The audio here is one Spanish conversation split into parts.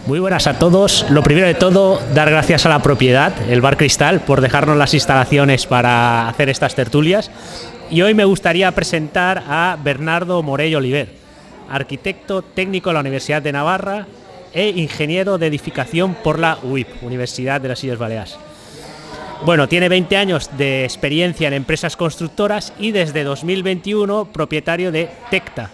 Muy buenas a todos. Lo primero de todo, dar gracias a la propiedad, el Bar Cristal, por dejarnos las instalaciones para hacer estas tertulias. Y hoy me gustaría presentar a Bernardo Morell Oliver, arquitecto técnico de la Universidad de Navarra e ingeniero de edificación por la UIP, Universidad de las Illes Baleares. Bueno, tiene 20 años de experiencia en empresas constructoras y desde 2021 propietario de Tecta,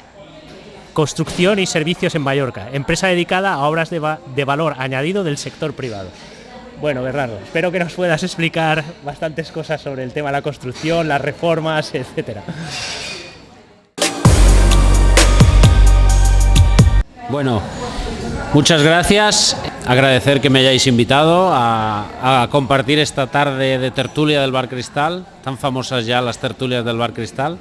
Construcción y Servicios en Mallorca, empresa dedicada a obras de valor añadido del sector privado. Bueno, Bernardo, espero que nos puedas explicar bastantes cosas sobre el tema de la construcción, las reformas, etcétera. Bueno, muchas gracias. Agradecer que me hayáis invitado a compartir esta tarde de tertulia del Bar Cristal, tan famosas ya las tertulias del Bar Cristal.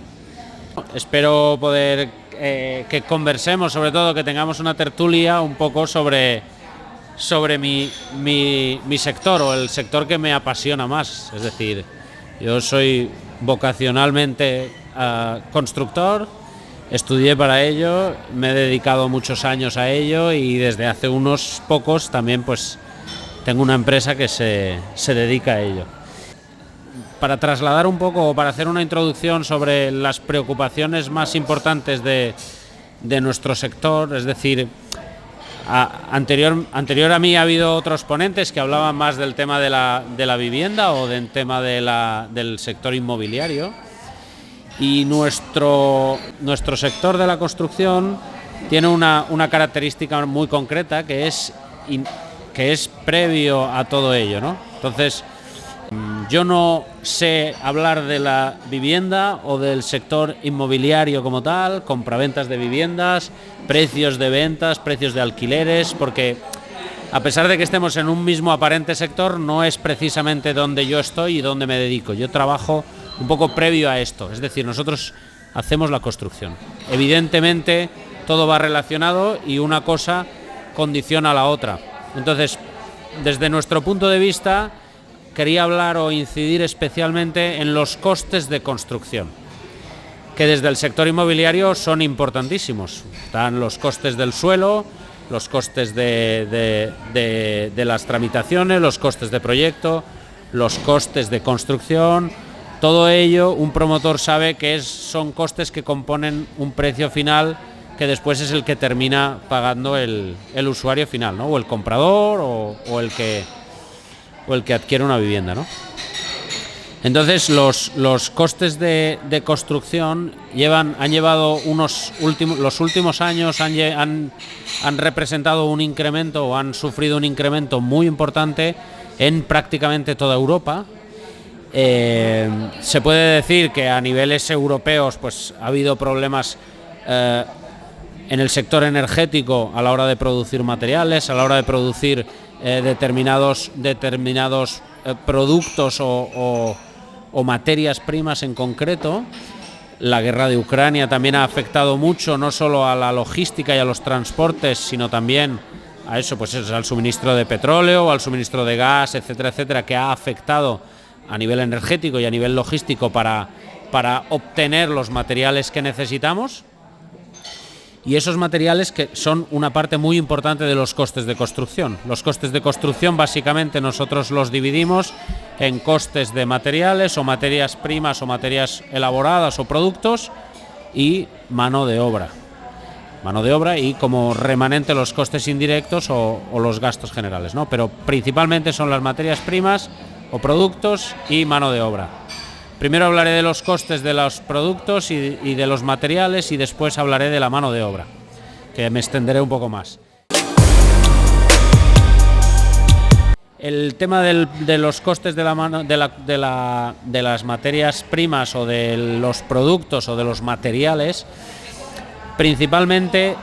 Espero poder que conversemos, sobre todo que tengamos una tertulia un poco sobre mi sector, o el sector que me apasiona más. Es decir, yo soy vocacionalmente constructor, estudié para ello, me he dedicado muchos años a ello y desde hace unos pocos también pues tengo una empresa que se dedica a ello. Para trasladar un poco, o para hacer una introducción sobre las preocupaciones más importantes de nuestro sector, es decir, anterior a mí ha habido otros ponentes que hablaban más del tema de la vivienda o del tema del sector inmobiliario, y nuestro sector de la construcción tiene una característica muy concreta que es previo a todo ello, ¿no? Entonces, yo no sé hablar de la vivienda o del sector inmobiliario como tal, compraventas de viviendas, precios de ventas, precios de alquileres, porque a pesar de que estemos en un mismo aparente sector, no es precisamente donde yo estoy y donde me dedico. Yo trabajo un poco previo a esto, es decir, nosotros hacemos la construcción. Evidentemente todo va relacionado y una cosa condiciona a la otra. Entonces, desde nuestro punto de vista, quería hablar o incidir especialmente en los costes de construcción, que desde el sector inmobiliario son importantísimos. Están los costes del suelo, los costes de las tramitaciones, los costes de proyecto, los costes de construcción. Todo ello, un promotor sabe que son costes que componen un precio final que después es el que termina pagando el usuario final, ¿no? O el comprador o el que adquiere una vivienda, ¿no? Entonces los costes de construcción han llevado los últimos años han representado un incremento, o han sufrido un incremento muy importante en prácticamente toda Europa. Se puede decir que a niveles europeos pues ha habido problemas en el sector energético a la hora de producir materiales, a la hora de producir determinados productos o materias primas en concreto. La guerra de Ucrania también ha afectado mucho, no solo a la logística y a los transportes, sino también a eso, pues al suministro de petróleo, al suministro de gas, etcétera, etcétera, que ha afectado a nivel energético y a nivel logístico para obtener los materiales que necesitamos. Y esos materiales que son una parte muy importante de los costes de construcción. Los costes de construcción básicamente nosotros los dividimos en costes de materiales o materias primas o materias elaboradas o productos y mano de obra. Mano de obra y como remanente los costes indirectos o los gastos generales, ¿no? Pero principalmente son las materias primas o productos y mano de obra. Primero hablaré de los costes de los productos y de los materiales y después hablaré de la mano de obra, que me extenderé un poco más. El tema de los costes de las materias primas o de los productos o de los materiales, principalmente,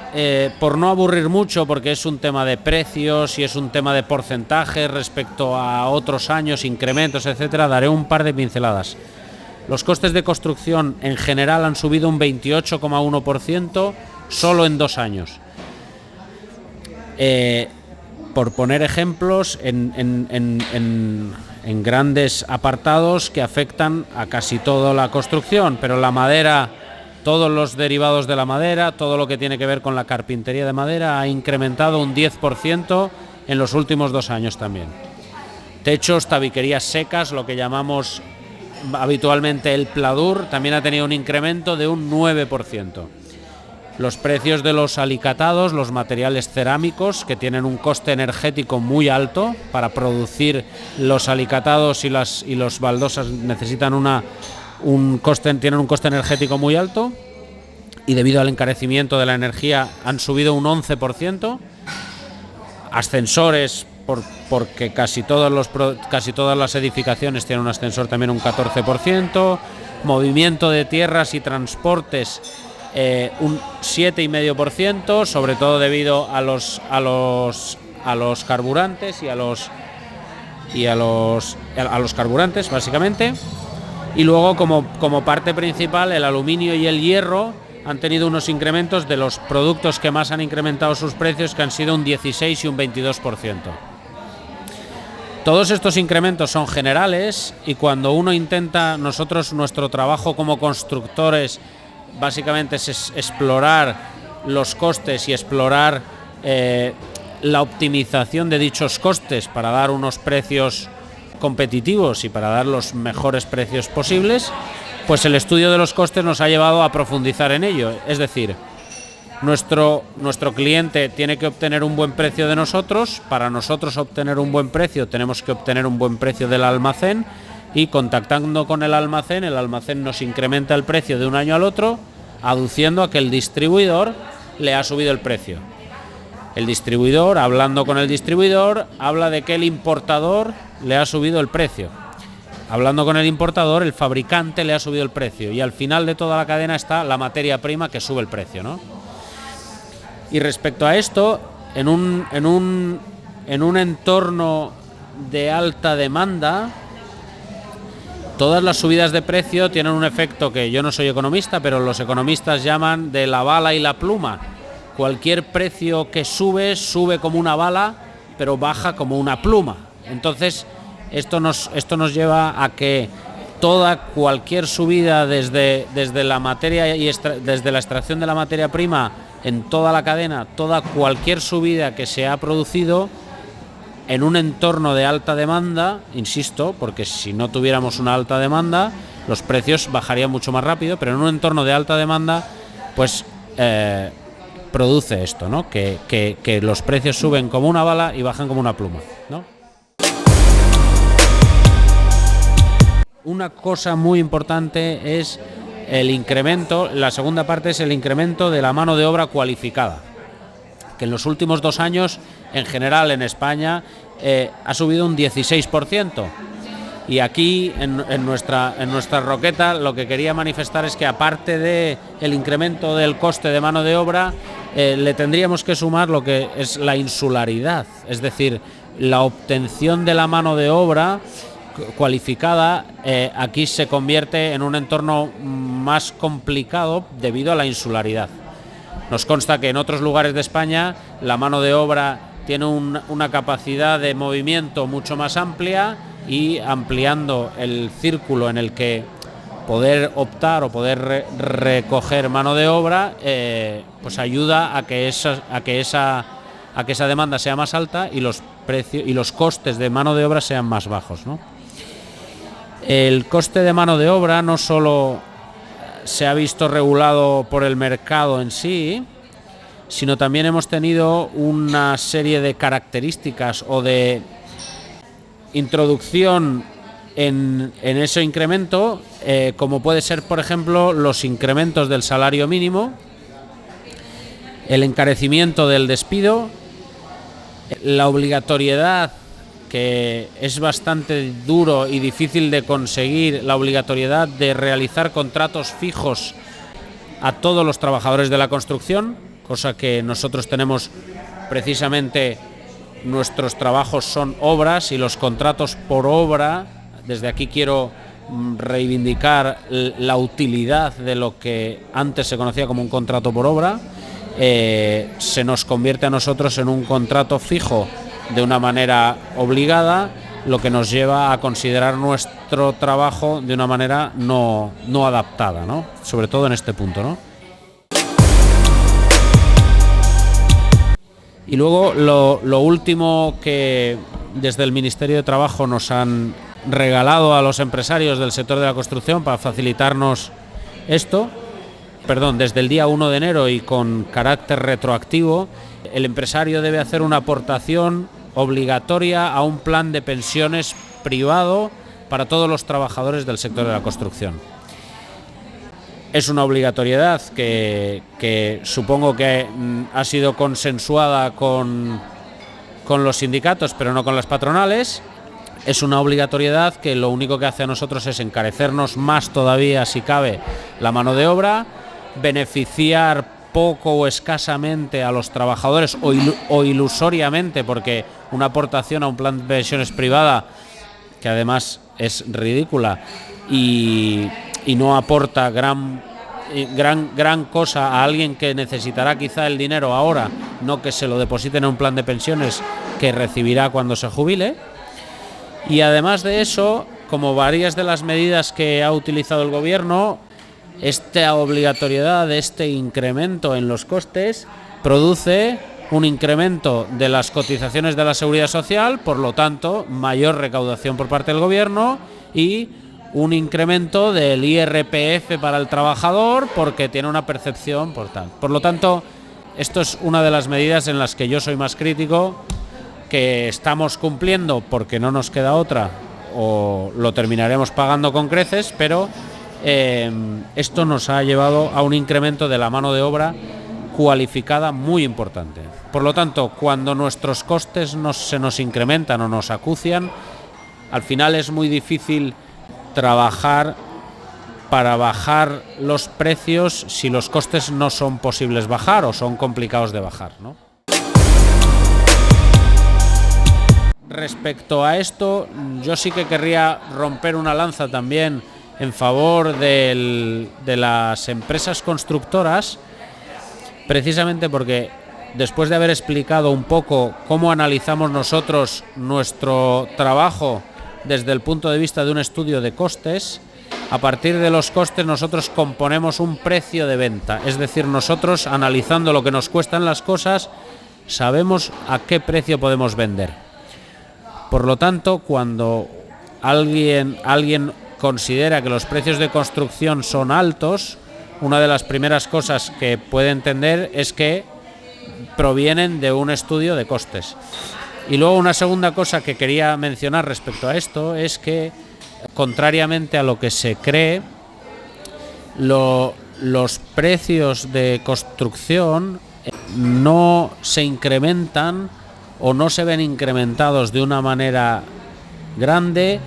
por no aburrir mucho, porque es un tema de precios y es un tema de porcentajes respecto a otros años, incrementos, etcétera, daré un par de pinceladas. Los costes de construcción en general han subido un 28,1% solo en 2 años. Por poner ejemplos, en grandes apartados que afectan a casi toda la construcción, pero la madera, todos los derivados de la madera, todo lo que tiene que ver con la carpintería de madera ha incrementado un 10% en los últimos 2 años también. Techos, tabiquerías secas, lo que llamamos habitualmente el pladur, también ha tenido un incremento de un 9%. Los precios de los alicatados, los materiales cerámicos, que tienen un coste energético muy alto para producir los alicatados y los baldosas, necesitan tienen un coste energético muy alto, y debido al encarecimiento de la energía han subido un 11%. Ascensores, porque casi todas las edificaciones tienen un ascensor, también un 14%. Movimiento de tierras y transportes, un 7,5%, sobre todo debido a los carburantes y a los carburantes, básicamente. Y luego, como parte principal, el aluminio y el hierro han tenido unos incrementos de los productos que más han incrementado sus precios, que han sido un 16 y un 22%. Todos estos incrementos son generales, y cuando uno intenta, nuestro trabajo como constructores básicamente es explorar los costes y explorar la optimización de dichos costes para dar unos precios competitivos y para dar los mejores precios posibles, pues el estudio de los costes nos ha llevado a profundizar en ello. Es decir, nuestro cliente tiene que obtener un buen precio de nosotros. Para nosotros obtener un buen precio tenemos que obtener un buen precio del almacén, y contactando con el almacén nos incrementa el precio de un año al otro, aduciendo a que el distribuidor le ha subido el precio. El distribuidor, hablando con el distribuidor, habla de que el importador le ha subido el precio. Hablando con el importador, el fabricante le ha subido el precio, y al final de toda la cadena está la materia prima que sube el precio, ¿no? Y respecto a esto, en un entorno de alta demanda, todas las subidas de precio tienen un efecto que yo no soy economista, pero los economistas llaman de la bala y la pluma. Cualquier precio que sube como una bala, pero baja como una pluma. Entonces, esto nos lleva a que cualquier subida desde la materia desde la extracción de la materia prima en toda la cadena, cualquier subida que se ha producido en un entorno de alta demanda, insisto, porque si no tuviéramos una alta demanda, los precios bajarían mucho más rápido, pero en un entorno de alta demanda, pues produce esto, ¿no? Que los precios suben como una bala y bajan como una pluma, ¿no? Una cosa muy importante es el incremento, la segunda parte es el incremento de la mano de obra cualificada, que en los últimos 2 años, en general en España, ha subido un 16%. Y aquí, en nuestra Roqueta, lo que quería manifestar es que, aparte del incremento del coste de mano de obra, le tendríamos que sumar lo que es la insularidad, es decir, la obtención de la mano de obra cualificada. Aquí se convierte en un entorno más complicado debido a la insularidad. Nos consta que en otros lugares de España la mano de obra tiene una capacidad de movimiento mucho más amplia, y ampliando el círculo en el que poder optar o poder recoger mano de obra, pues ayuda a que esa demanda sea más alta y los precios y los costes de mano de obra sean más bajos, ¿no? El coste de mano de obra no solo se ha visto regulado por el mercado en sí, sino también hemos tenido una serie de características o de introducción en ese incremento, como puede ser, por ejemplo, los incrementos del salario mínimo, el encarecimiento del despido, la obligatoriedad que es bastante duro y difícil de conseguir la obligatoriedad de realizar contratos fijos a todos los trabajadores de la construcción, cosa que nosotros tenemos precisamente. Nuestros trabajos son obras y los contratos por obra, desde aquí quiero reivindicar la utilidad de lo que antes se conocía como un contrato por obra, se nos convierte a nosotros en un contrato fijo de una manera obligada, lo que nos lleva a considerar nuestro trabajo de una manera no adaptada, ¿no? Sobre todo en este punto, ¿no? Y luego lo último que desde el Ministerio de Trabajo nos han regalado a los empresarios del sector de la construcción para facilitarnos esto, desde el día 1 de enero y con carácter retroactivo, el empresario debe hacer una aportación obligatoria a un plan de pensiones privado para todos los trabajadores del sector de la construcción. Es una obligatoriedad que supongo que ha sido consensuada con los sindicatos, pero no con las patronales. Es una obligatoriedad que lo único que hace a nosotros es encarecernos más todavía, si cabe, la mano de obra, beneficiar poco o escasamente a los trabajadores o ilusoriamente, porque una aportación a un plan de pensiones privada, que además es ridícula y no aporta gran cosa a alguien que necesitará quizá el dinero ahora, no que se lo depositen en un plan de pensiones que recibirá cuando se jubile. Y además de eso, como varias de las medidas que ha utilizado el gobierno, esta obligatoriedad de este incremento en los costes produce un incremento de las cotizaciones de la Seguridad Social, por lo tanto, mayor recaudación por parte del gobierno y un incremento del IRPF para el trabajador porque tiene una percepción por tal. Por lo tanto, esto es una de las medidas en las que yo soy más crítico, que estamos cumpliendo porque no nos queda otra o lo terminaremos pagando con creces, pero esto nos ha llevado a un incremento de la mano de obra cualificada muy importante. Por lo tanto, cuando nuestros costes se nos incrementan o nos acucian, al final es muy difícil trabajar para bajar los precios si los costes no son posibles bajar o son complicados de bajar, ¿no? Respecto a esto, yo sí que querría romper una lanza también en favor de las empresas constructoras, precisamente porque después de haber explicado un poco cómo analizamos nosotros nuestro trabajo desde el punto de vista de un estudio de costes, a partir de los costes nosotros componemos un precio de venta, es decir, nosotros analizando lo que nos cuestan las cosas, sabemos a qué precio podemos vender. Por lo tanto, cuando alguien considera que los precios de construcción son altos, una de las primeras cosas que puede entender es que provienen de un estudio de costes. Y luego una segunda cosa que quería mencionar respecto a esto es que, contrariamente a lo que se cree, los precios de construcción no se incrementan o no se ven incrementados de una manera grande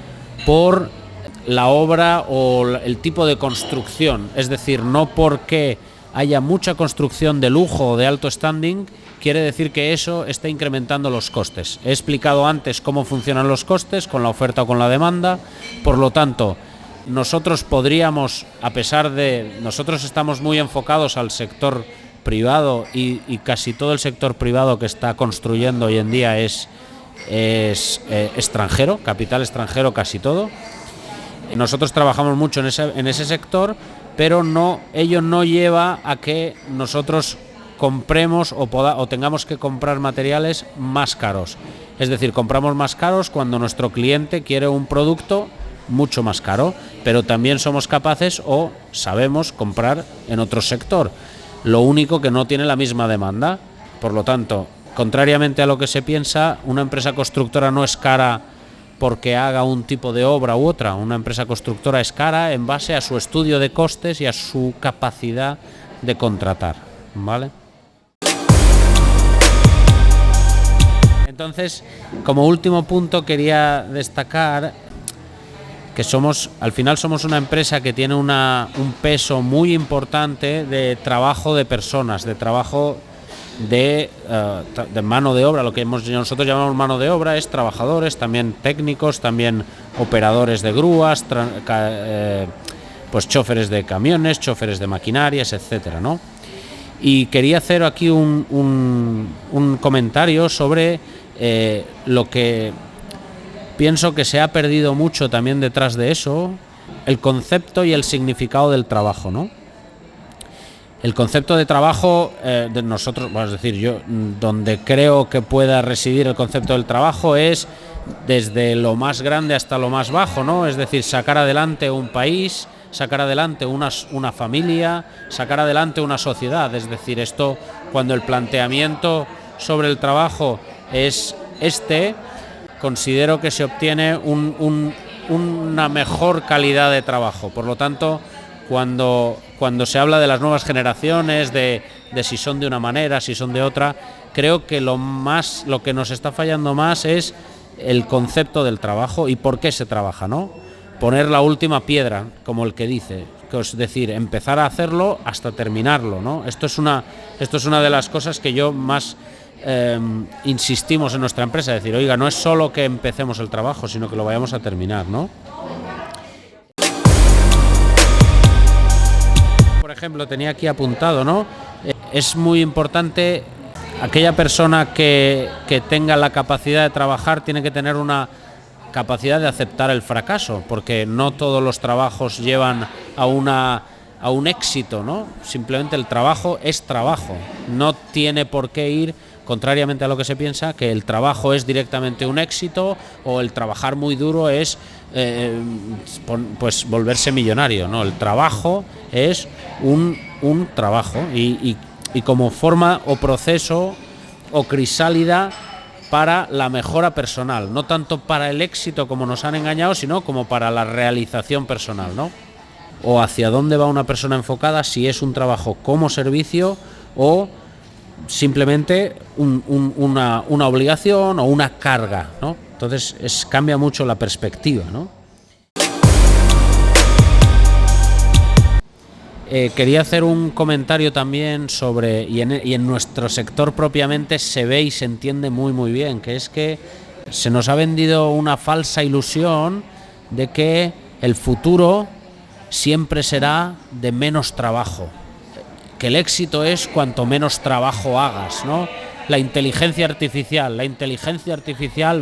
por la obra o el tipo de construcción. Es decir, no porque haya mucha construcción de lujo o de alto standing quiere decir que eso esté incrementando los costes. He explicado antes cómo funcionan los costes con la oferta o con la demanda. Por lo tanto, nosotros podríamos, nosotros estamos muy enfocados al sector privado y casi todo el sector privado que está construyendo hoy en día es extranjero, capital extranjero casi todo. Nosotros trabajamos mucho en ese sector, pero ello no lleva a que nosotros compremos o tengamos que comprar materiales más caros. Es decir, compramos más caros cuando nuestro cliente quiere un producto mucho más caro, pero también somos capaces o sabemos comprar en otro sector. Lo único que no tiene la misma demanda. Por lo tanto, contrariamente a lo que se piensa, una empresa constructora no es cara porque haga un tipo de obra u otra. Una empresa constructora es cara en base a su estudio de costes y a su capacidad de contratar, ¿vale? Entonces, como último punto quería destacar que al final somos una empresa que tiene un peso muy importante de trabajo de personas, de trabajo de mano de obra. Lo que nosotros llamamos mano de obra es trabajadores, también técnicos, también operadores de grúas, pues choferes de camiones, choferes de maquinarias, etcétera, ¿no? Y quería hacer aquí un comentario sobre lo que pienso que se ha perdido mucho también detrás de eso, el concepto y el significado del trabajo, ¿no? El concepto de trabajo de nosotros, es decir, yo donde creo que pueda residir el concepto del trabajo es desde lo más grande hasta lo más bajo, ¿no? Es decir, sacar adelante un país, sacar adelante una familia, sacar adelante una sociedad. Es decir, esto, cuando el planteamiento sobre el trabajo es considero que se obtiene una mejor calidad de trabajo. Por lo tanto, cuando se habla de las nuevas generaciones, de si son de una manera, si son de otra, creo que lo que nos está fallando más es el concepto del trabajo y por qué se trabaja, ¿no? Poner la última piedra, como el que dice, es decir, empezar a hacerlo hasta terminarlo, ¿no? Esto es una de las cosas que yo más insistimos en nuestra empresa, decir, oiga, no es solo que empecemos el trabajo, sino que lo vayamos a terminar, ¿no? Por ejemplo, tenía aquí apuntado, ¿no? Es muy importante, aquella persona que tenga la capacidad de trabajar tiene que tener una capacidad de aceptar el fracaso, porque no todos los trabajos llevan a un éxito, ¿no? Simplemente el trabajo es trabajo, no tiene por qué ir, contrariamente a lo que se piensa, que el trabajo es directamente un éxito o el trabajar muy duro es pues volverse millonario, ¿no? El trabajo es un trabajo y como forma o proceso o crisálida para la mejora personal, no tanto para el éxito como nos han engañado, sino como para la realización personal, ¿no? O hacia dónde va una persona enfocada, si es un trabajo como servicio o simplemente una obligación o una carga, ¿no? Entonces cambia mucho la perspectiva, ¿no? Quería hacer un comentario también sobre, y en nuestro sector propiamente se ve y se entiende muy muy bien, que es que se nos ha vendido una falsa ilusión de que el futuro siempre será de menos trabajo, que el éxito es cuanto menos trabajo hagas, ¿no? La inteligencia artificial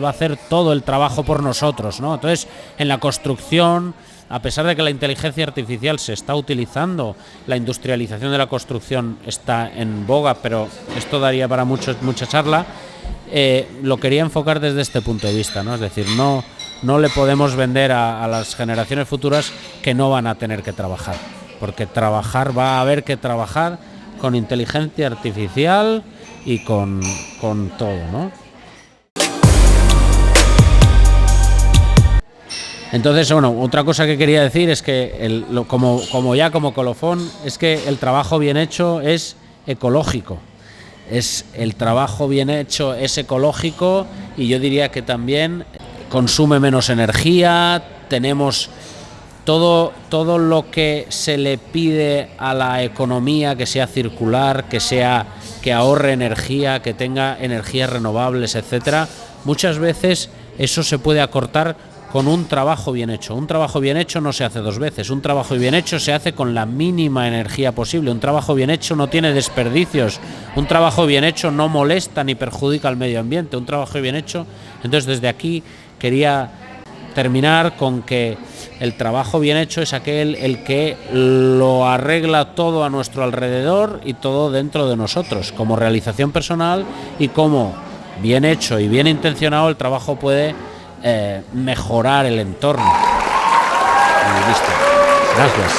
va a hacer todo el trabajo por nosotros, ¿no? Entonces, en la construcción, a pesar de que la inteligencia artificial se está utilizando, la industrialización de la construcción está en boga, pero esto daría para mucha charla, lo quería enfocar desde este punto de vista, ¿no? Es decir, no le podemos vender a las generaciones futuras que no van a tener que trabajar, porque va a haber que trabajar con inteligencia artificial y con todo, ¿no? Entonces, bueno, otra cosa que quería decir es que como colofón, es que el trabajo bien hecho es ecológico. El trabajo bien hecho es ecológico y yo diría que también consume menos energía, tenemos todo lo que se le pide a la economía, que sea circular, que ahorre energía, que tenga energías renovables, etcétera. Muchas veces eso se puede acortar con un trabajo bien hecho. Un trabajo bien hecho no se hace dos veces. Un trabajo bien hecho se hace con la mínima energía posible. Un trabajo bien hecho no tiene desperdicios. Un trabajo bien hecho no molesta ni perjudica al medio ambiente. Un trabajo bien hecho. Entonces, desde aquí quería terminar con que el trabajo bien hecho es el que lo arregla todo a nuestro alrededor y todo dentro de nosotros, como realización personal, y como bien hecho y bien intencionado el trabajo puede mejorar el entorno. Y listo. Gracias.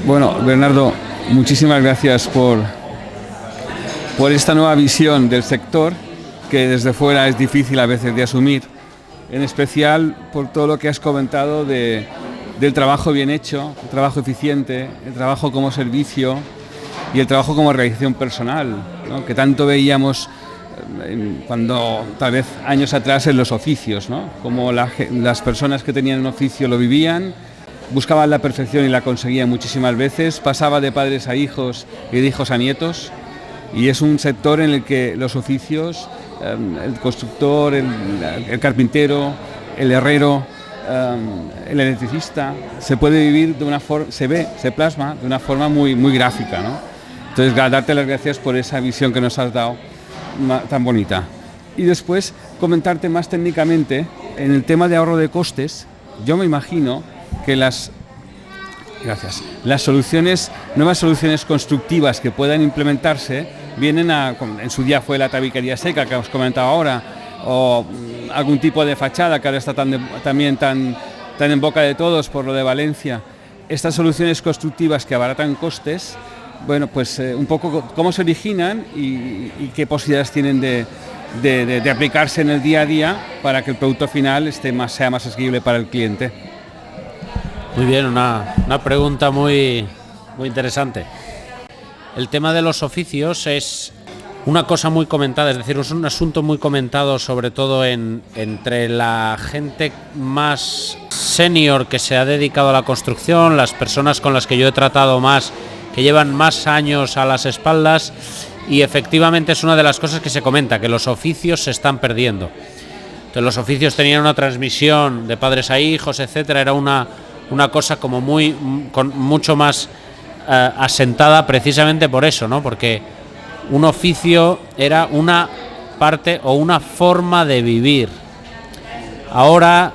Bueno, Bernardo, muchísimas gracias por esta nueva visión del sector, que desde fuera es difícil a veces de asumir, en especial por todo lo que has comentado de del trabajo bien hecho, el trabajo eficiente, el trabajo como servicio y el trabajo como realización personal, ¿no? Que tanto veíamos cuando tal vez años atrás en los oficios, ¿no? Como las personas que tenían un oficio lo vivían, buscaban la perfección y la conseguían muchísimas veces, pasaba de padres a hijos y de hijos a nietos, y es un sector en el que los oficios, el constructor, el carpintero, el herrero, el electricista, se puede vivir de una forma, se plasma de una forma muy, muy gráfica, ¿no? Entonces, darte las gracias por esa visión que nos has dado tan bonita. Y después comentarte más técnicamente en el tema de ahorro de costes. Yo me imagino que las soluciones, nuevas soluciones constructivas que puedan implementarse vienen en su día fue la tabiquería seca que os comentaba ahora, o algún tipo de fachada que ahora está también tan en boca de todos por lo de Valencia. Estas soluciones constructivas que abaratan costes, bueno, pues un poco cómo se originan y qué posibilidades tienen de aplicarse en el día a día para que el producto final sea más asequible para el cliente. Muy bien, una pregunta muy interesante. El tema de los oficios es una cosa muy comentada, es decir, es un asunto muy comentado sobre todo entre la gente más senior que se ha dedicado a la construcción, las personas con las que yo he tratado más, que llevan más años a las espaldas, y efectivamente es una de las cosas que se comenta, que los oficios se están perdiendo. Entonces, los oficios tenían una transmisión de padres a hijos, etcétera, era una cosa como mucho más asentada precisamente por eso, ¿no? Porque un oficio era una parte o una forma de vivir. Ahora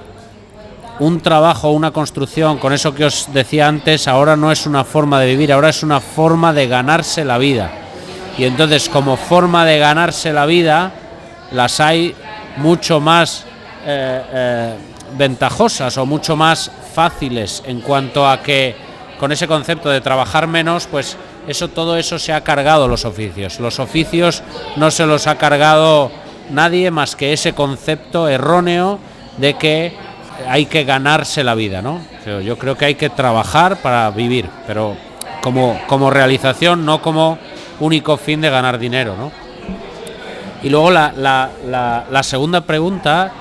un trabajo, una construcción, con eso que os decía antes, ahora no es una forma de vivir, ahora es una forma de ganarse la vida. Y entonces, como forma de ganarse la vida, las hay mucho más ventajosas o mucho más fáciles, en cuanto a que con ese concepto de trabajar menos, pues todo eso se ha cargado los oficios. Los oficios no se los ha cargado nadie más que ese concepto erróneo de que hay que ganarse la vida, ¿no? Yo creo que hay que trabajar para vivir, pero como realización, no como único fin de ganar dinero, ¿no? Y luego la segunda pregunta,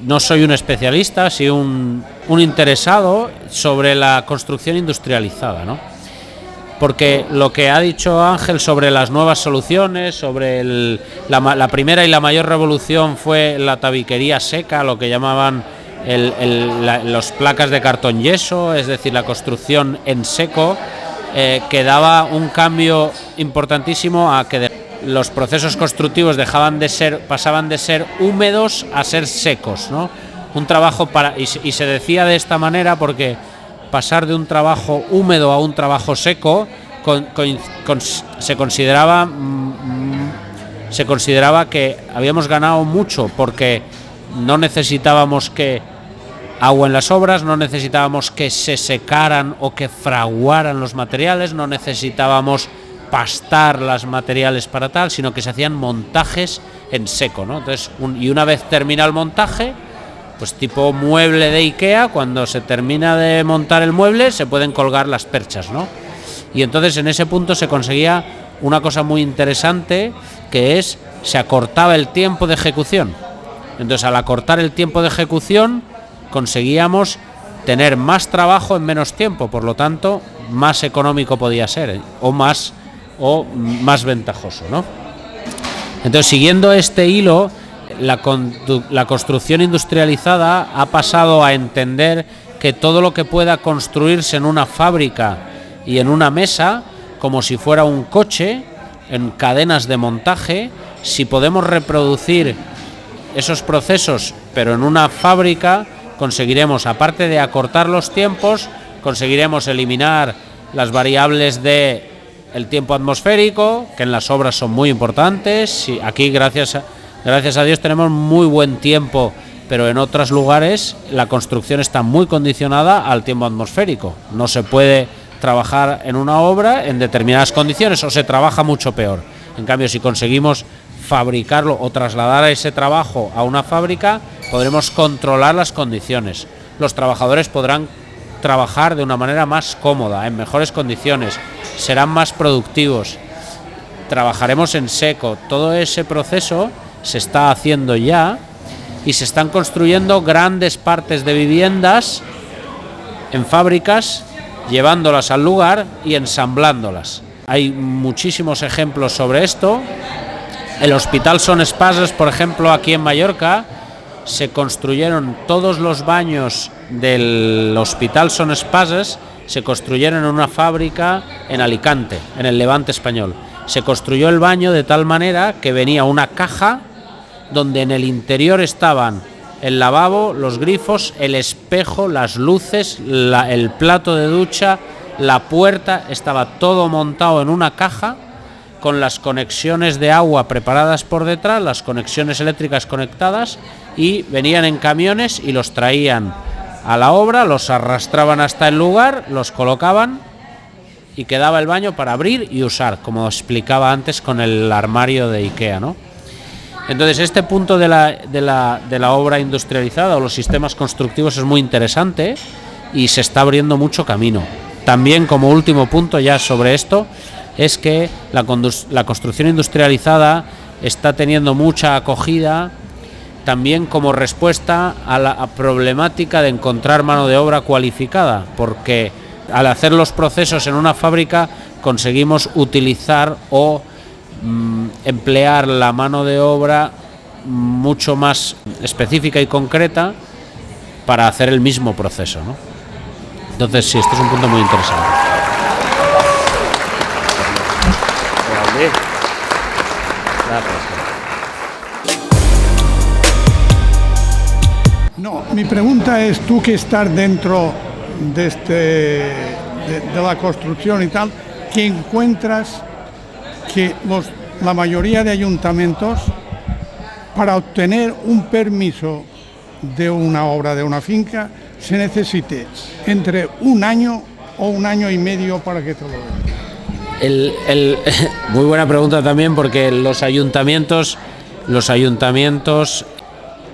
no soy un especialista, sí un interesado sobre la construcción industrializada, ¿no? Porque lo que ha dicho Ángel sobre las nuevas soluciones, sobre la primera y la mayor revolución fue la tabiquería seca, lo que llamaban los placas de cartón yeso, es decir, la construcción en seco, que daba un cambio importantísimo a que los procesos constructivos pasaban de ser húmedos a ser secos, ¿no? Un trabajo y se decía de esta manera porque pasar de un trabajo húmedo a un trabajo seco se consideraba que habíamos ganado mucho, porque no necesitábamos agua en las obras, no necesitábamos que se secaran o que fraguaran los materiales, no necesitábamos pastar los materiales para tal, sino que se hacían montajes en seco, ¿no? Entonces, una vez termina el montaje, pues tipo mueble de IKEA, cuando se termina de montar el mueble se pueden colgar las perchas, ¿no? Y entonces en ese punto se conseguía una cosa muy interesante, que se acortaba el tiempo de ejecución. Entonces, al acortar el tiempo de ejecución conseguíamos tener más trabajo en menos tiempo, por lo tanto más económico podía ser, o más ventajoso, ¿no? Entonces, siguiendo este hilo, la construcción industrializada ha pasado a entender que todo lo que pueda construirse en una fábrica y en una mesa, como si fuera un coche, en cadenas de montaje, si podemos reproducir esos procesos, pero en una fábrica, conseguiremos, aparte de acortar los tiempos, conseguiremos eliminar las variables de el tiempo atmosférico, que en las obras son muy importantes. Aquí, gracias a Dios, tenemos muy buen tiempo, pero en otros lugares la construcción está muy condicionada al tiempo atmosférico. No se puede trabajar en una obra en determinadas condiciones, o se trabaja mucho peor. En cambio, si conseguimos fabricarlo o trasladar ese trabajo a una fábrica, podremos controlar las condiciones. los trabajadores podrán trabajar de una manera más cómoda, en mejores condiciones, serán más productivos, trabajaremos en seco. Todo ese proceso se está haciendo ya y se están construyendo grandes partes de viviendas en fábricas, llevándolas al lugar y ensamblándolas. Hay muchísimos ejemplos sobre esto. El Hospital Son Espases, por ejemplo, aquí en Mallorca, se construyeron todos los baños del Hospital Son Espases, se construyeron en una fábrica en Alicante, en el Levante español. Se construyó el baño de tal manera que venía una caja donde en el interior estaban el lavabo, los grifos, el espejo, las luces, el plato de ducha, la puerta, estaba todo montado en una caja con las conexiones de agua preparadas por detrás, las conexiones eléctricas conectadas, y venían en camiones y los traían a la obra, los arrastraban hasta el lugar, los colocaban y quedaba el baño para abrir y usar, como explicaba antes con el armario de IKEA, ¿no? Entonces este punto de la obra industrializada o los sistemas constructivos es muy interesante y se está abriendo mucho camino. También, como último punto ya sobre esto, es que la construcción industrializada está teniendo mucha acogida también como respuesta a la problemática de encontrar mano de obra cualificada, porque al hacer los procesos en una fábrica conseguimos utilizar o emplear la mano de obra mucho más específica y concreta para hacer el mismo proceso, ¿no? Entonces sí, este es un punto muy interesante. No, mi pregunta es, tú que estás dentro de la construcción y tal, ¿qué encuentras que la mayoría de ayuntamientos, para obtener un permiso de una obra, de una finca, se necesite entre un año o un año y medio para que te lo den? Muy buena pregunta también, porque los ayuntamientos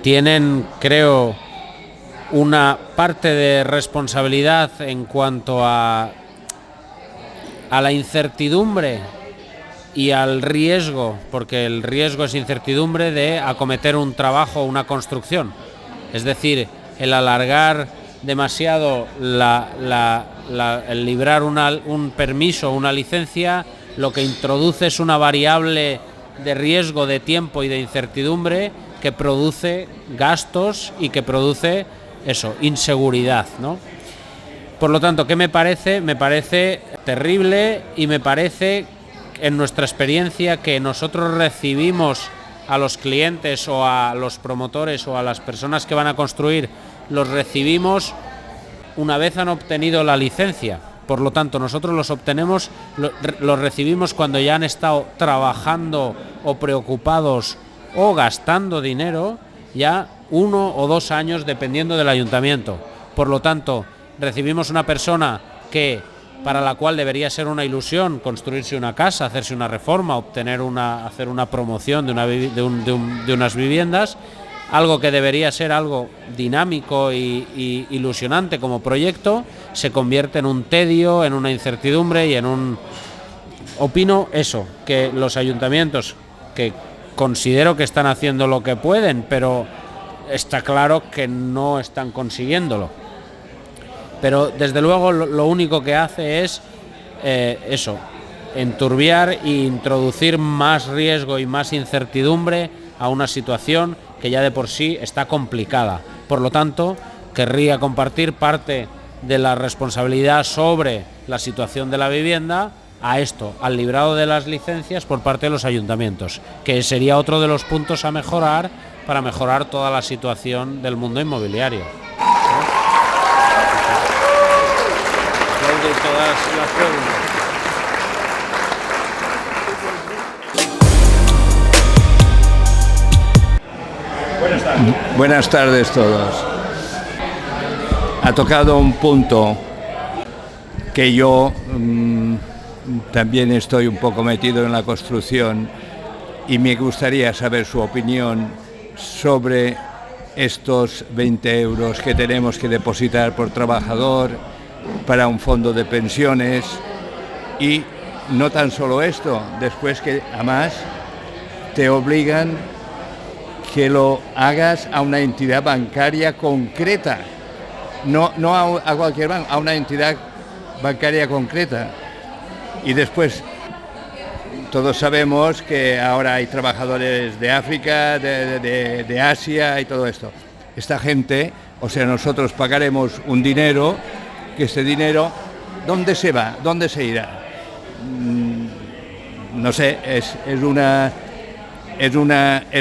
tienen, creo, una parte de responsabilidad en cuanto a la incertidumbre y al riesgo, porque el riesgo es incertidumbre de acometer un trabajo o una construcción. Es decir, el alargar demasiado el librar un permiso o una licencia, lo que introduce es una variable de riesgo, de tiempo y de incertidumbre que produce gastos y que produce inseguridad, ¿no? Por lo tanto, ¿qué me parece? Me parece terrible y me parece, en nuestra experiencia, que nosotros recibimos a los clientes o a los promotores o a las personas que van a construir, los recibimos una vez han obtenido la licencia. Por lo tanto, nosotros los recibimos cuando ya han estado trabajando o preocupados o gastando dinero ya 1 o 2 años, dependiendo del ayuntamiento. Por lo tanto, recibimos una persona para la cual debería ser una ilusión construirse una casa, hacerse una reforma, hacer una promoción de unas viviendas, algo que debería ser algo dinámico y ilusionante como proyecto, se convierte en un tedio, en una incertidumbre y opino que los ayuntamientos, que considero que están haciendo lo que pueden, pero está claro que no están consiguiéndolo. Pero desde luego lo único que hace es enturbiar e introducir más riesgo y más incertidumbre a una situación que ya de por sí está complicada. Por lo tanto, querría compartir parte de la responsabilidad sobre la situación de la vivienda al librado de las licencias por parte de los ayuntamientos, que sería otro de los puntos a mejorar para mejorar toda la situación del mundo inmobiliario. Buenas tardes todos. Ha tocado un punto que yo también estoy un poco metido en la construcción y me gustaría saber su opinión sobre estos 20 euros que tenemos que depositar por trabajador para un fondo de pensiones. Y no tan solo esto, después que además te obligan que lo hagas a una entidad bancaria concreta, no a cualquier banco, a una entidad bancaria concreta. Y después todos sabemos que ahora hay trabajadores de África, de Asia y todo esto. Esta gente, o sea, nosotros pagaremos un dinero, que este dinero, ¿dónde se va? ¿Dónde se irá? No sé, es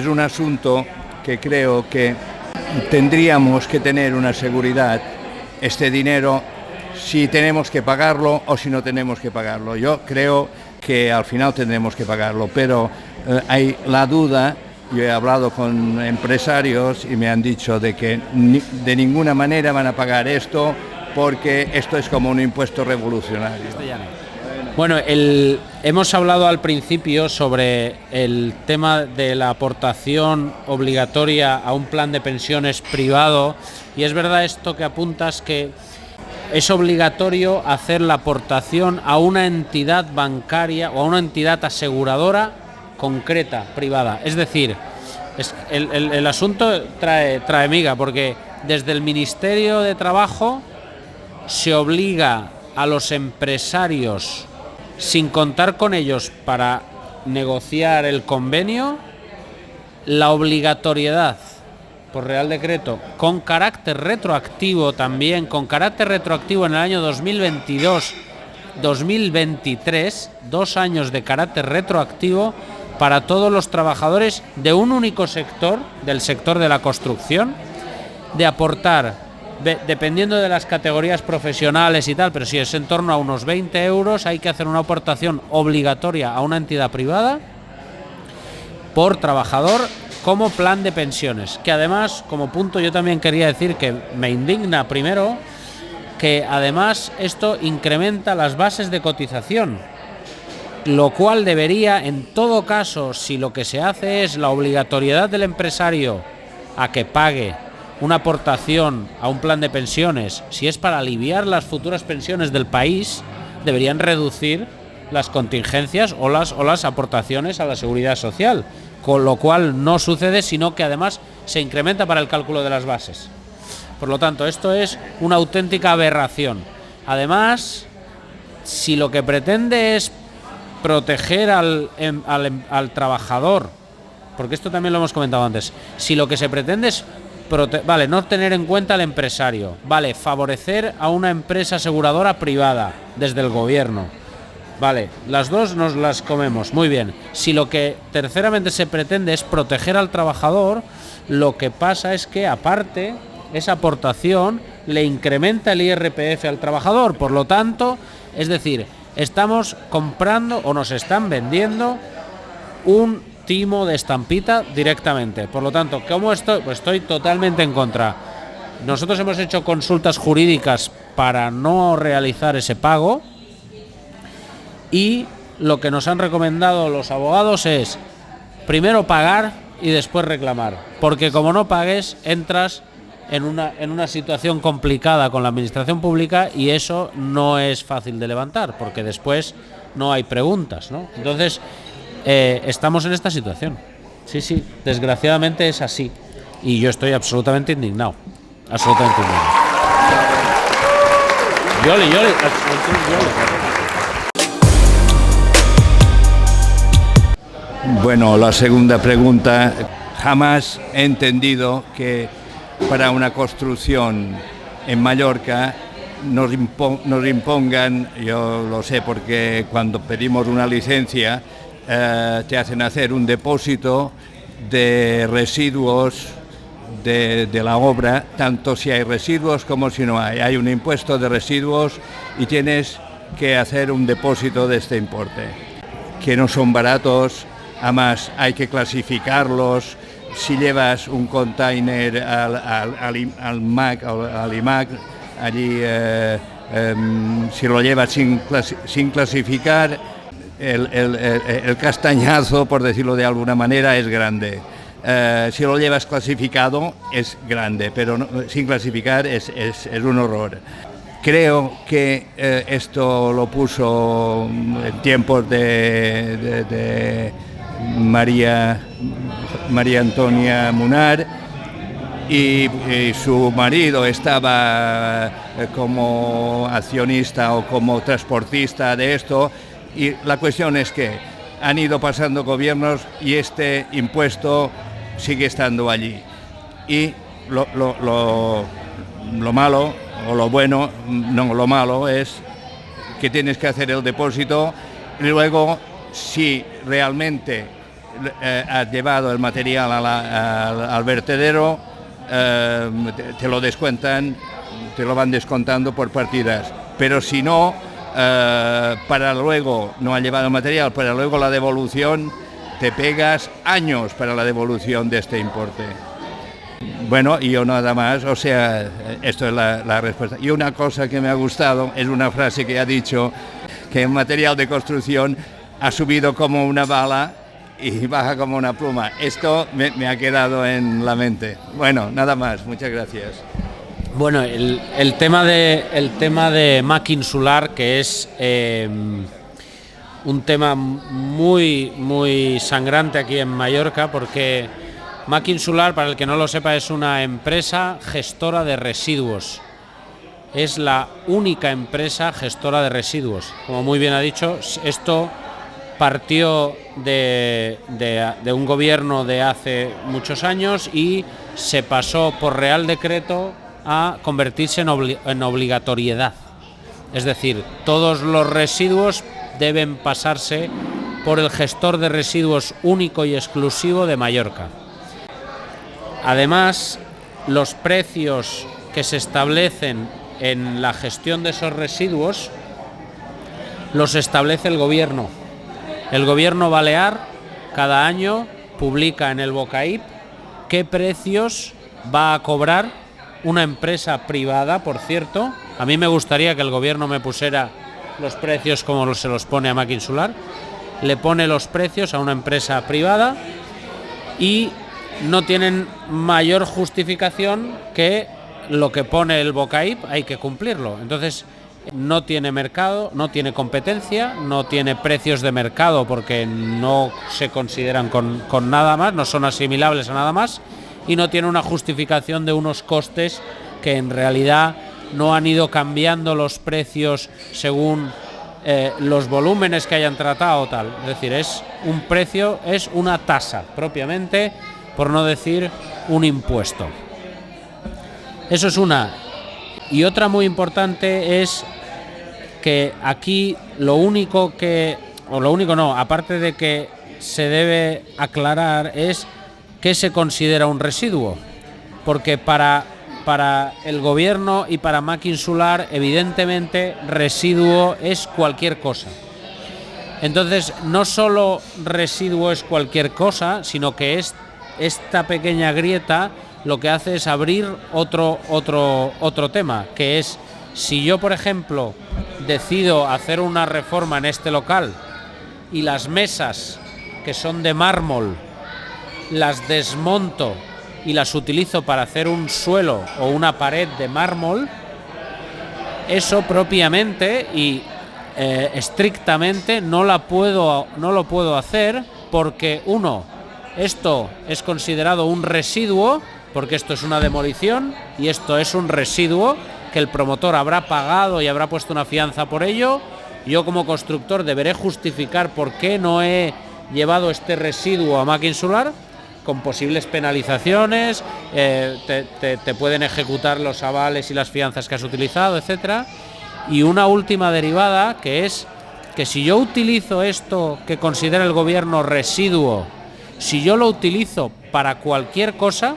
un asunto que creo que tendríamos que tener una seguridad, este dinero, si tenemos que pagarlo o si no tenemos que pagarlo. Yo creo que al final tendremos que pagarlo, pero hay la duda. Yo he hablado con empresarios y me han dicho de que de ninguna manera van a pagar esto, porque esto es como un impuesto revolucionario. Bueno, hemos hablado al principio sobre el tema de la aportación obligatoria a un plan de pensiones privado, y es verdad esto que apuntas, que es obligatorio hacer la aportación a una entidad bancaria o a una entidad aseguradora concreta, privada. Es decir, el asunto trae miga, porque desde el Ministerio de Trabajo se obliga a los empresarios, sin contar con ellos para negociar el convenio, la obligatoriedad por Real Decreto, con carácter retroactivo también, con carácter retroactivo en el año 2022-2023, 2 años de carácter retroactivo para todos los trabajadores de un único sector, del sector de la construcción, de aportar, dependiendo de las categorías profesionales y tal, pero si es en torno a unos 20 euros, hay que hacer una aportación obligatoria a una entidad privada por trabajador como plan de pensiones. Que además, como punto, yo también quería decir que me indigna primero que además esto incrementa las bases de cotización, lo cual debería, en todo caso, si lo que se hace es la obligatoriedad del empresario a que pague una aportación a un plan de pensiones, si es para aliviar las futuras pensiones del país, deberían reducir las contingencias o las aportaciones a la seguridad social, con lo cual no sucede, sino que además se incrementa para el cálculo de las bases. Por lo tanto, esto es una auténtica aberración. Además, si lo que pretende es proteger al trabajador, porque esto también lo hemos comentado antes, si lo que se pretende es no tener en cuenta al empresario, favorecer a una empresa aseguradora privada desde el gobierno, las dos nos las comemos, muy bien. Si lo que terceramente se pretende es proteger al trabajador, lo que pasa es que aparte esa aportación le incrementa el IRPF al trabajador, por lo tanto, es decir, estamos comprando o nos están vendiendo un timo de estampita directamente. Por lo tanto, ¿cómo estoy? Pues estoy totalmente en contra. Nosotros hemos hecho consultas jurídicas para no realizar ese pago, y lo que nos han recomendado los abogados es primero pagar y después reclamar, porque como no pagues entras en una situación complicada con la administración pública, y eso no es fácil de levantar, porque después no hay preguntas, ¿no? Entonces estamos en esta situación. Sí, desgraciadamente es así, y yo estoy absolutamente indignado. Yoli. Bueno, la segunda pregunta. Jamás he entendido que para una construcción en Mallorca nos impongan, yo lo sé porque cuando pedimos una licencia te hacen hacer un depósito de residuos de la obra, tanto si hay residuos como si no hay. Hay un impuesto de residuos y tienes que hacer un depósito de este importe, que no son baratos. Además hay que clasificarlos. Si llevas un container al MAC o al IMAC, allí si lo llevas sin clasificar, el castañazo, por decirlo de alguna manera, es grande. Si lo llevas clasificado es grande, pero sin clasificar es un horror. Creo que esto lo puso en tiempos de María Antonia Munar, y su marido estaba como accionista o como transportista de esto, y la cuestión es que han ido pasando gobiernos y este impuesto sigue estando allí. Y lo malo, o lo bueno, no, lo malo es que tienes que hacer el depósito y luego, si realmente has llevado el material al vertedero, te lo descuentan, te lo van descontando por partidas. Pero si no, para luego, no ha llevado el material, para luego la devolución, te pegas años para la devolución de este importe. Bueno, y yo nada más, o sea, esto es la respuesta. Y una cosa que me ha gustado es una frase que ha dicho, que el material de construcción ha subido como una bala y baja como una pluma. Esto me ha quedado en la mente. Bueno, nada más, muchas gracias. Bueno, el tema de Mac Insular, que es un tema muy sangrante aquí en Mallorca, porque Mac Insular, para el que no lo sepa, es una empresa gestora de residuos. Es la única empresa gestora de residuos. Como muy bien ha dicho, esto partió de un gobierno de hace muchos años y se pasó por Real Decreto a convertirse en obligatoriedad. Es decir, todos los residuos deben pasarse por el gestor de residuos único y exclusivo de Mallorca. Además, los precios que se establecen en la gestión de esos residuos los establece el gobierno. El gobierno balear cada año publica en el Bocaip qué precios va a cobrar una empresa privada, por cierto. A mí me gustaría que el gobierno me pusiera los precios como se los pone a Mac Insular. Le pone los precios a una empresa privada y no tienen mayor justificación que lo que pone el Bocaip, hay que cumplirlo. Entonces, no tiene mercado, no tiene competencia, no tiene precios de mercado porque no se consideran con nada más, no son asimilables a nada más, y no tiene una justificación de unos costes que en realidad no han ido cambiando los precios según los volúmenes que hayan tratado o tal. Es decir, es un precio, es una tasa propiamente, por no decir un impuesto. Eso es una. Y otra muy importante es que aquí aparte de que se debe aclarar, es qué se considera un residuo. Porque para el gobierno y para Mac Insular, evidentemente, residuo es cualquier cosa. Entonces, no solo residuo es cualquier cosa, sino que esta pequeña grieta lo que hace es abrir otro tema, que es, si yo, por ejemplo, decido hacer una reforma en este local y las mesas que son de mármol las desmonto y las utilizo para hacer un suelo o una pared de mármol, eso propiamente y estrictamente no lo puedo hacer, porque esto es considerado un residuo, porque esto es una demolición y esto es un residuo que el promotor habrá pagado y habrá puesto una fianza por ello. Yo, como constructor, deberé justificar por qué no he llevado este residuo a Mac Insular, con posibles penalizaciones, te pueden ejecutar los avales y las fianzas que has utilizado, etcétera. Y una última derivada, que es que si yo utilizo esto que considera el gobierno residuo, si yo lo utilizo para cualquier cosa,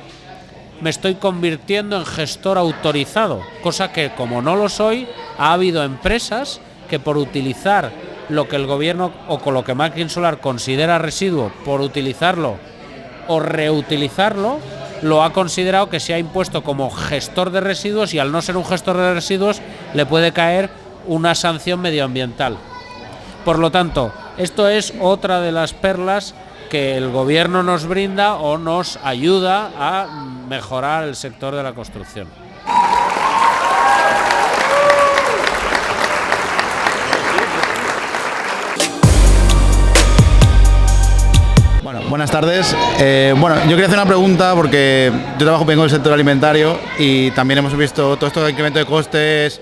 me estoy convirtiendo en gestor autorizado, cosa que, como no lo soy, ha habido empresas que por utilizar lo que el gobierno o con lo que Mac Insular considera residuo, por utilizarlo o reutilizarlo, lo ha considerado que se ha impuesto como gestor de residuos, y al no ser un gestor de residuos le puede caer una sanción medioambiental. Por lo tanto, esto es otra de las perlas que el gobierno nos brinda o nos ayuda a mejorar el sector de la construcción. Bueno, buenas tardes. Yo quería hacer una pregunta porque yo trabajo bien con el sector alimentario y también hemos visto todo esto de incremento de costes,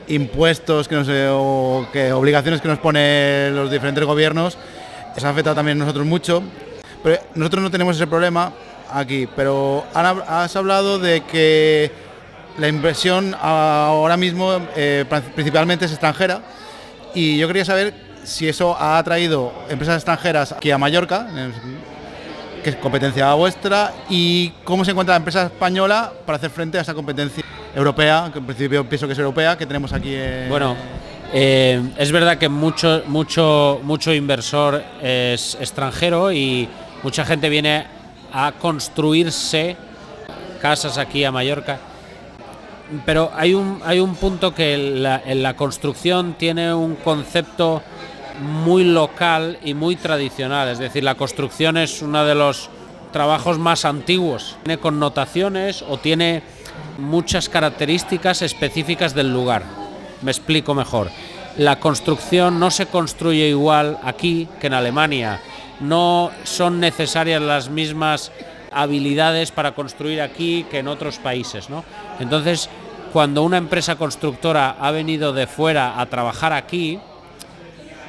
impuestos que obligaciones que nos ponen los diferentes gobiernos. Eso ha afectado también a nosotros mucho, pero nosotros no tenemos ese problema aquí, pero has hablado de que la inversión ahora mismo principalmente es extranjera y yo quería saber si eso ha atraído empresas extranjeras aquí a Mallorca, que es competencia vuestra, y cómo se encuentra la empresa española para hacer frente a esa competencia europea, que en principio pienso que es europea, que tenemos aquí. Es verdad que mucho inversor es extranjero y mucha gente viene a construirse casas aquí a Mallorca, pero hay un punto que en la construcción tiene un concepto muy local y muy tradicional, es decir, la construcción es uno de los trabajos más antiguos, tiene connotaciones o tiene muchas características específicas del lugar. Me explico mejor. La construcción no se construye igual aquí que en Alemania, no son necesarias las mismas habilidades para construir aquí que en otros países, ¿no? Entonces, cuando una empresa constructora ha venido de fuera a trabajar aquí,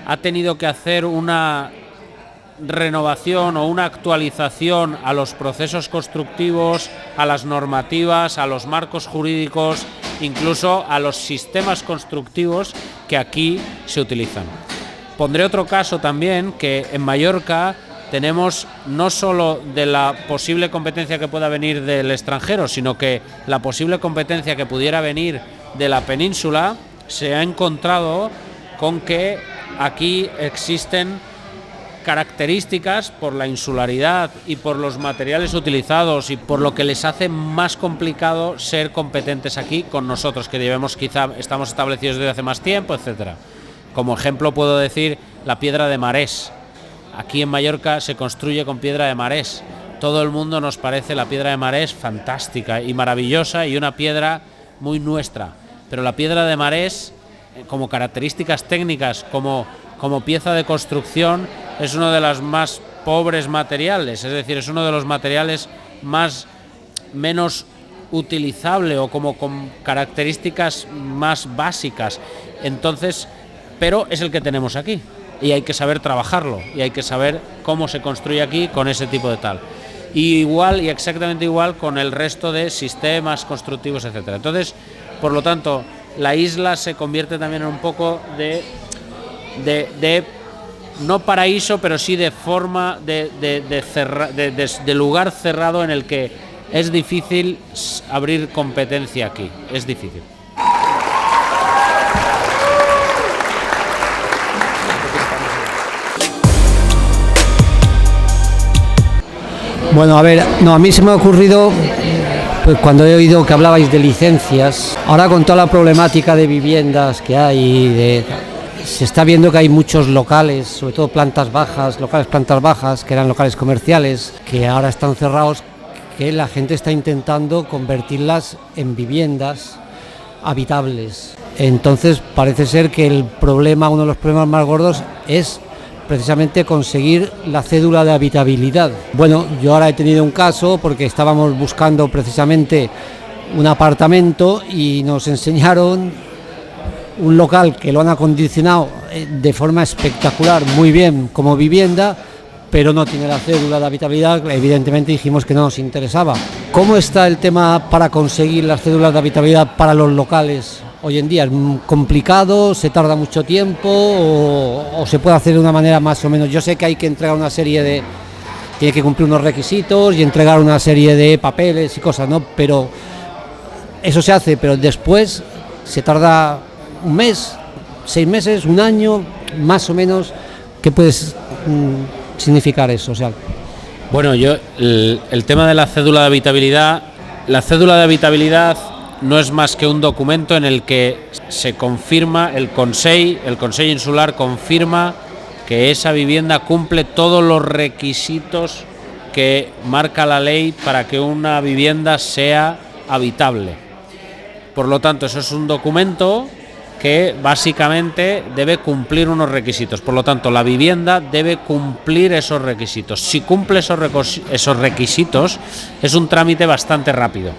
ha tenido que hacer una renovación o una actualización a los procesos constructivos, a las normativas, a los marcos jurídicos, incluso a los sistemas constructivos que aquí se utilizan. Pondré otro caso también, que en Mallorca tenemos no solo de la posible competencia que pueda venir del extranjero, sino que la posible competencia que pudiera venir de la península se ha encontrado con que aquí existen características por la insularidad y por los materiales utilizados y por lo que les hace más complicado ser competentes aquí con nosotros, que quizá estamos establecidos desde hace más tiempo, etcétera. Como ejemplo puedo decir la piedra de marés. Aquí en Mallorca se construye con piedra de marés. Todo el mundo nos parece la piedra de marés fantástica y maravillosa y una piedra muy nuestra, pero la piedra de marés, como características técnicas, como pieza de construcción, es uno de los más pobres materiales, es decir, es uno de los materiales menos utilizable o como con características más básicas. Entonces, pero es el que tenemos aquí y hay que saber trabajarlo y hay que saber cómo se construye aquí con ese tipo de tal. Y igual y exactamente igual con el resto de sistemas constructivos, etcétera. Entonces, por lo tanto, la isla se convierte también en un poco de no paraíso, pero sí de forma de lugar cerrado en el que es difícil abrir competencia aquí, es difícil. Bueno, a mí se me ha ocurrido, pues cuando he oído que hablabais de licencias, ahora con toda la problemática de viviendas que hay, se está viendo que hay muchos locales, sobre todo plantas bajas, que eran locales comerciales, que ahora están cerrados, que la gente está intentando convertirlas en viviendas habitables. Entonces parece ser que uno de los problemas más gordos es precisamente conseguir la cédula de habitabilidad. Bueno, yo ahora he tenido un caso porque estábamos buscando precisamente un apartamento y nos enseñaron un local que lo han acondicionado de forma espectacular, muy bien como vivienda, pero no tiene la cédula de habitabilidad. Evidentemente dijimos que no nos interesaba. ¿Cómo está el tema para conseguir las cédulas de habitabilidad para los locales hoy en día? ¿Es complicado? ¿Se tarda mucho tiempo? ¿O se puede hacer de una manera más o menos? Yo sé que hay que entregar tiene que cumplir unos requisitos y entregar una serie de papeles y cosas, ¿no? Pero eso se hace, pero después se tarda un mes, 6 meses, un año, más o menos. ¿Qué puede significar eso? O sea, bueno, el tema de la cédula de habitabilidad, no es más que un documento en el que se confirma, el Consell Insular confirma que esa vivienda cumple todos los requisitos que marca la ley para que una vivienda sea habitable. Por lo tanto, eso es un documento que básicamente debe cumplir unos requisitos. Por lo tanto, la vivienda debe cumplir esos requisitos. Si cumple esos requisitos, es un trámite bastante rápido.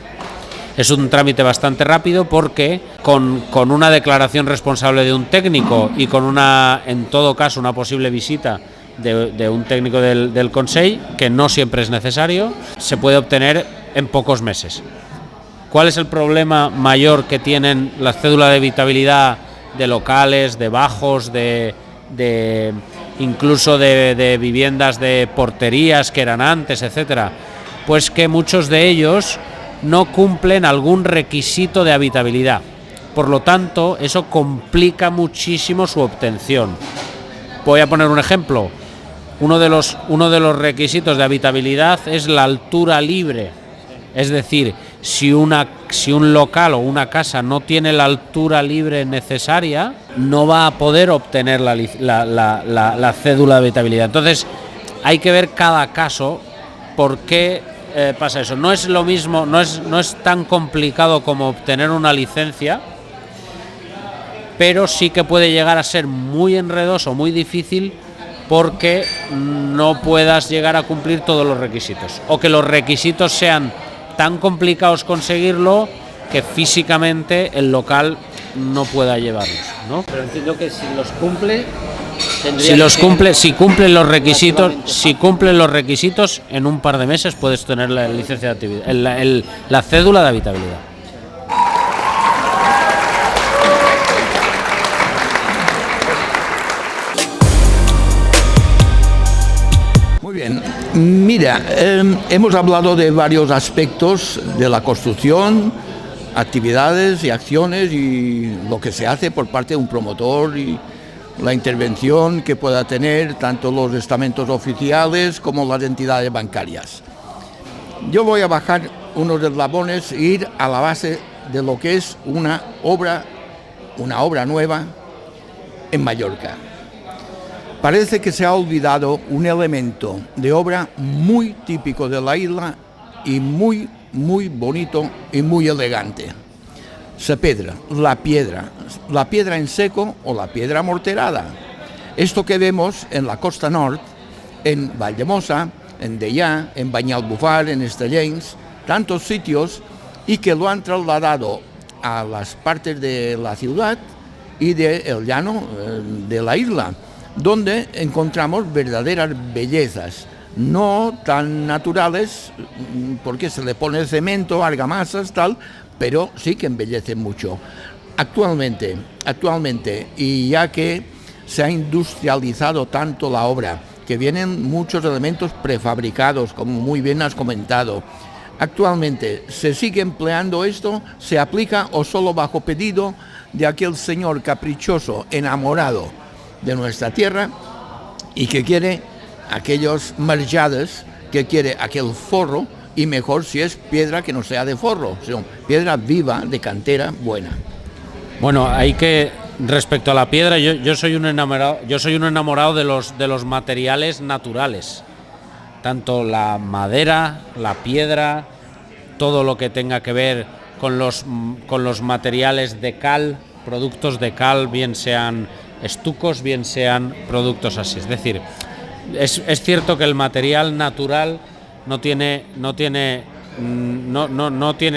Es un trámite bastante rápido porque con una declaración responsable de un técnico y con en todo caso, una posible visita de un técnico del Consell, que no siempre es necesario, se puede obtener en pocos meses. ¿Cuál es el problema mayor que tienen las cédulas de habitabilidad de locales, de bajos, incluso de viviendas de porterías que eran antes, etcétera? Pues que muchos de ellos no cumplen algún requisito de habitabilidad. Por lo tanto, eso complica muchísimo su obtención. Voy a poner un ejemplo. Uno de los requisitos de habitabilidad es la altura libre. Es decir, si un local o una casa no tiene la altura libre necesaria, no va a poder obtener la cédula de habitabilidad. Entonces, hay que ver cada caso por qué pasa eso. No es lo mismo, no es tan complicado como obtener una licencia, pero sí que puede llegar a ser muy enredoso, muy difícil, porque no puedas llegar a cumplir todos los requisitos, o que los requisitos sean tan complicados conseguirlo que físicamente el local no pueda llevarlos, ¿no? Pero entiendo que si los cumple, si cumplen los requisitos, en un par de meses puedes tener la licencia de actividad, la cédula de habitabilidad. Muy bien, mira, hemos hablado de varios aspectos de la construcción, actividades y acciones y lo que se hace por parte de un promotor y la intervención que pueda tener tanto los estamentos oficiales como las entidades bancarias. Yo voy a bajar unos eslabones e ir a la base de lo que es una obra nueva en Mallorca. Parece que se ha olvidado un elemento de obra muy típico de la isla y muy bonito y muy elegante. La piedra en seco o la piedra morterada. Esto que vemos en la costa norte, en Valldemossa, en Deià, en Banyalbufar, en Estellencs, tantos sitios, y que lo han trasladado a las partes de la ciudad y del llano de la isla, donde encontramos verdaderas bellezas, no tan naturales, porque se le pone cemento, argamasas, tal, pero sí que embellece mucho. Actualmente, y ya que se ha industrializado tanto la obra, que vienen muchos elementos prefabricados, como muy bien has comentado, actualmente se sigue empleando esto, se aplica o solo bajo pedido de aquel señor caprichoso, enamorado de nuestra tierra y que quiere aquellos marjades, que quiere aquel forro, y mejor si es piedra que no sea de forro, sino piedra viva, de cantera buena. Bueno, hay que, respecto a la piedra, yo soy un enamorado de los materiales naturales, tanto la madera, la piedra, todo lo que tenga que ver con los materiales de cal, productos de cal, bien sean estucos, bien sean productos así. Es decir, es cierto que el material natural no tiene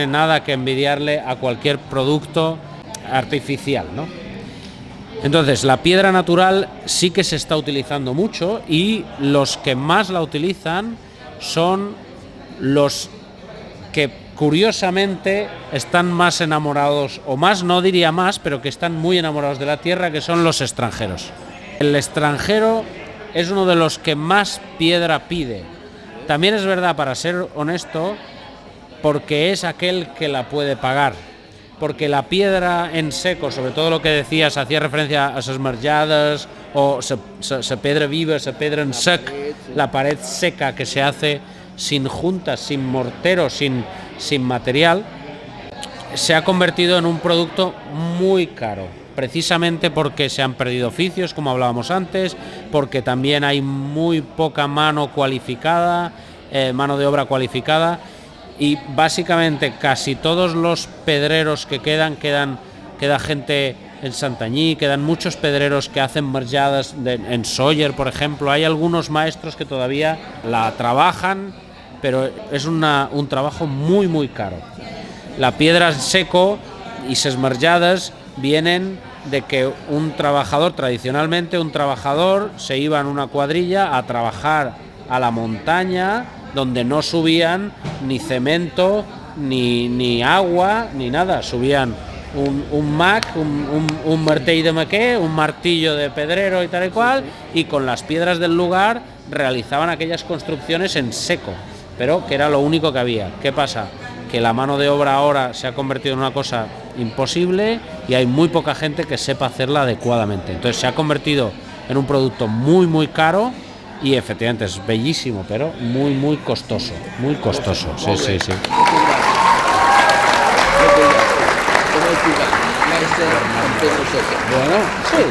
nada que envidiarle a cualquier producto artificial, ¿no? Entonces, la piedra natural sí que se está utilizando mucho, y los que más la utilizan son los que curiosamente están más enamorados, o más, no diría más, pero que están muy enamorados de la tierra, que son los extranjeros. El extranjero es uno de los que más piedra pide. También es verdad, para ser honesto, porque es aquel que la puede pagar. Porque la piedra en seco, sobre todo lo que decías, hacía referencia a esas marjades, o esa piedra viva, esa piedra en sec, la pared seca que se hace sin juntas, sin mortero, sin material, se ha convertido en un producto muy caro, precisamente porque se han perdido oficios, como hablábamos antes, porque también hay muy poca mano cualificada, mano de obra cualificada, y básicamente casi todos los pedreros que queda gente en Santanyí, quedan muchos pedreros que hacen merjadas en Sóller, por ejemplo. Hay algunos maestros que todavía la trabajan, pero es un trabajo muy, muy caro. La piedra en seco y ses merjades vienen de que un trabajador, tradicionalmente un trabajador, se iba en una cuadrilla a trabajar a la montaña, donde no subían ni cemento, ni agua, ni nada. Subían un mac, un martell de maquer, un martillo de pedrero y tal y cual, y con las piedras del lugar realizaban aquellas construcciones en seco, pero que era lo único que había. ¿Qué pasa? Que la mano de obra ahora se ha convertido en una cosa imposible y hay muy poca gente que sepa hacerla adecuadamente. Entonces se ha convertido en un producto muy, muy caro y efectivamente es bellísimo, pero muy, muy costoso. Muy costoso, sí, sí, sí. Bueno, sí.